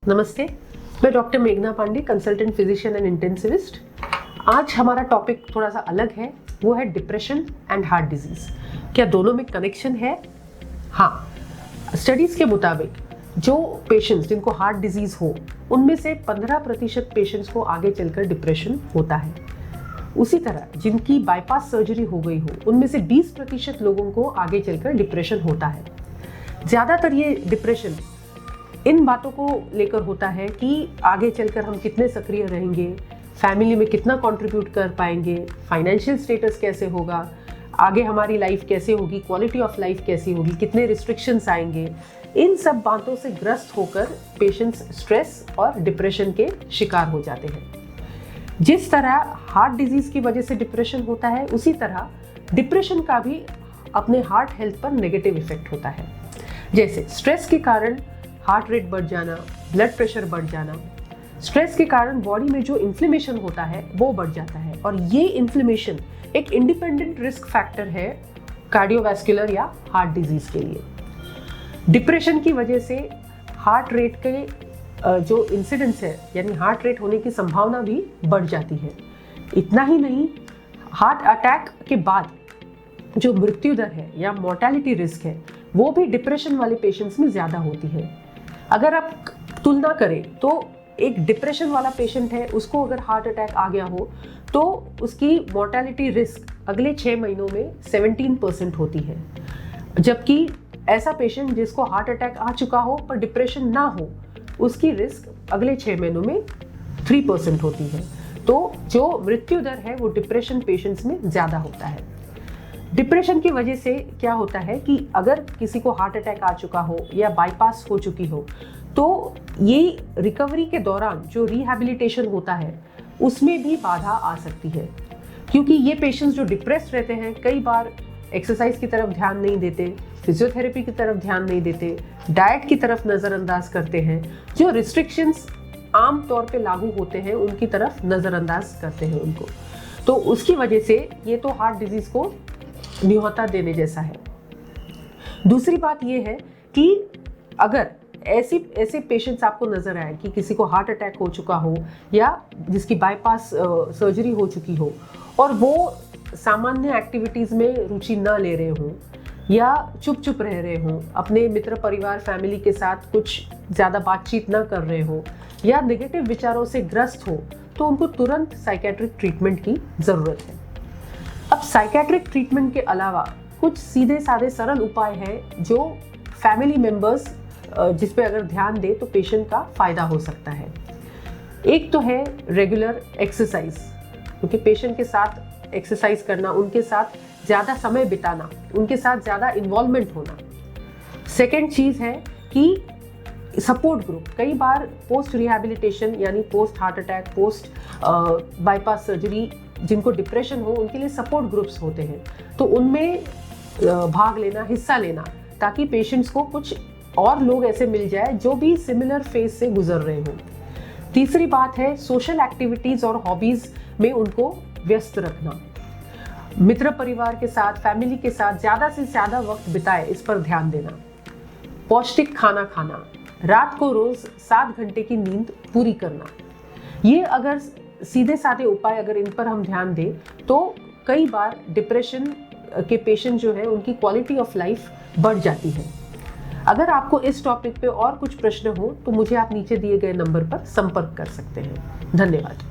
नमस्ते, मैं डॉक्टर मेघना Pandey, consultant physician and intensivist. आज हमारा टॉपिक थोड़ा सा अलग है, वो है डिप्रेशन एंड हार्ट डिजीज। क्या दोनों में कनेक्शन है? हाँ, स्टडीज के मुताबिक जो पेशेंट्स जिनको हार्ट डिजीज हो उनमें से 15% पेशेंट्स को आगे चलकर डिप्रेशन होता है। उसी तरह जिनकी बाईपास सर्जरी हो गई हो उनमें से 20% लोगों को आगे चलकर डिप्रेशन होता है। ज़्यादातर ये डिप्रेशन इन बातों को लेकर होता है कि आगे चलकर हम कितने सक्रिय रहेंगे, फैमिली में कितना कंट्रीब्यूट कर पाएंगे, फाइनेंशियल स्टेटस कैसे होगा, आगे हमारी लाइफ कैसे होगी, क्वालिटी ऑफ लाइफ कैसी होगी, कितने रिस्ट्रिक्शंस आएंगे। इन सब बातों से ग्रस्त होकर पेशेंट्स स्ट्रेस और डिप्रेशन के शिकार हो जाते हैं। जिस तरह हार्ट डिजीज की वजह से डिप्रेशन होता है, उसी तरह डिप्रेशन का भी अपने हार्ट हेल्थ पर नेगेटिव इफेक्ट होता है। जैसे स्ट्रेस के कारण हार्ट रेट बढ़ जाना, ब्लड प्रेशर बढ़ जाना। स्ट्रेस के कारण बॉडी में जो इन्फ्लेमेशन होता है वो बढ़ जाता है, और ये इन्फ्लेमेशन एक इंडिपेंडेंट रिस्क फैक्टर है कार्डियोवैस्कुलर या हार्ट डिजीज के लिए। डिप्रेशन की वजह से हार्ट रेट के जो इंसिडेंस है, यानी हार्ट रेट होने की संभावना भी बढ़ जाती है। इतना ही नहीं, हार्ट अटैक के बाद जो मृत्यु दर है या मोर्टेलिटी रिस्क है वो भी डिप्रेशन वाले पेशेंट्स में ज़्यादा होती है। अगर आप तुलना करें तो एक डिप्रेशन वाला पेशेंट है, उसको अगर हार्ट अटैक आ गया हो तो उसकी मोर्टेलिटी रिस्क अगले 6 महीनों में 17% होती है, जबकि ऐसा पेशेंट जिसको हार्ट अटैक आ चुका हो पर डिप्रेशन ना हो उसकी रिस्क अगले 6 महीनों में 3% होती है। तो जो मृत्यु दर है वो डिप्रेशन पेशेंट्स में ज़्यादा होता है। डिप्रेशन की वजह से क्या होता है कि अगर किसी को हार्ट अटैक आ चुका हो या बाईपास हो चुकी हो तो ये रिकवरी के दौरान जो रिहैबिलिटेशन होता है उसमें भी बाधा आ सकती है, क्योंकि ये पेशेंट्स जो डिप्रेस्ड रहते हैं कई बार एक्सरसाइज की तरफ ध्यान नहीं देते, फिजियोथेरेपी की तरफ ध्यान नहीं देते, डाइट की तरफ नज़रअंदाज करते हैं, जो रिस्ट्रिक्शंस आम तौर पे लागू होते हैं उनकी तरफ नज़रअंदाज करते हैं उनको। तो उसकी वजह से ये तो हार्ट डिजीज़ को न्योता देने जैसा है। दूसरी बात यह है कि अगर ऐसे पेशेंट्स आपको नजर आए कि किसी को हार्ट अटैक हो चुका हो या जिसकी बाईपास सर्जरी हो चुकी हो और वो सामान्य एक्टिविटीज़ में रुचि न ले रहे हों या चुप रह रहे हों, अपने मित्र परिवार फैमिली के साथ कुछ ज़्यादा बातचीत न कर रहे हो या नेगेटिव विचारों से ग्रस्त हो, तो उनको तुरंत साइकेट्रिक ट्रीटमेंट की ज़रूरत है। अब साइकेट्रिक ट्रीटमेंट के अलावा कुछ सीधे साधे सरल उपाय हैं जो फैमिली मेंबर्स जिस पे अगर ध्यान दे तो पेशेंट का फ़ायदा हो सकता है। एक तो है रेगुलर एक्सरसाइज, क्योंकि पेशेंट के साथ एक्सरसाइज करना, उनके साथ ज़्यादा समय बिताना, उनके साथ ज़्यादा इन्वॉल्वमेंट होना। सेकेंड चीज़ है कि सपोर्ट ग्रुप। कई बार पोस्ट रिहैबिलिटेशन यानी post heart attack, post bypass surgery जिनको डिप्रेशन हो उनके लिए सपोर्ट ग्रुप्स होते हैं, तो उनमें भाग लेना, हिस्सा लेना, ताकि पेशेंट्स को कुछ और लोग ऐसे मिल जाए जो भी सिमिलर फेज से गुजर रहे हों। तीसरी बात है सोशल एक्टिविटीज़ और हॉबीज़ में उनको व्यस्त रखना। मित्र परिवार के साथ, फैमिली के साथ ज़्यादा से ज़्यादा वक्त बिताए, इस पर ध्यान देना। पौष्टिक खाना खाना, रात को रोज़ 7 घंटे की नींद पूरी करना। ये अगर सीधे साधे उपाय अगर इन पर हम ध्यान दें तो कई बार डिप्रेशन के पेशेंट जो है उनकी क्वालिटी ऑफ लाइफ बढ़ जाती है। अगर आपको इस टॉपिक पे और कुछ प्रश्न हो तो मुझे आप नीचे दिए गए नंबर पर संपर्क कर सकते हैं। धन्यवाद।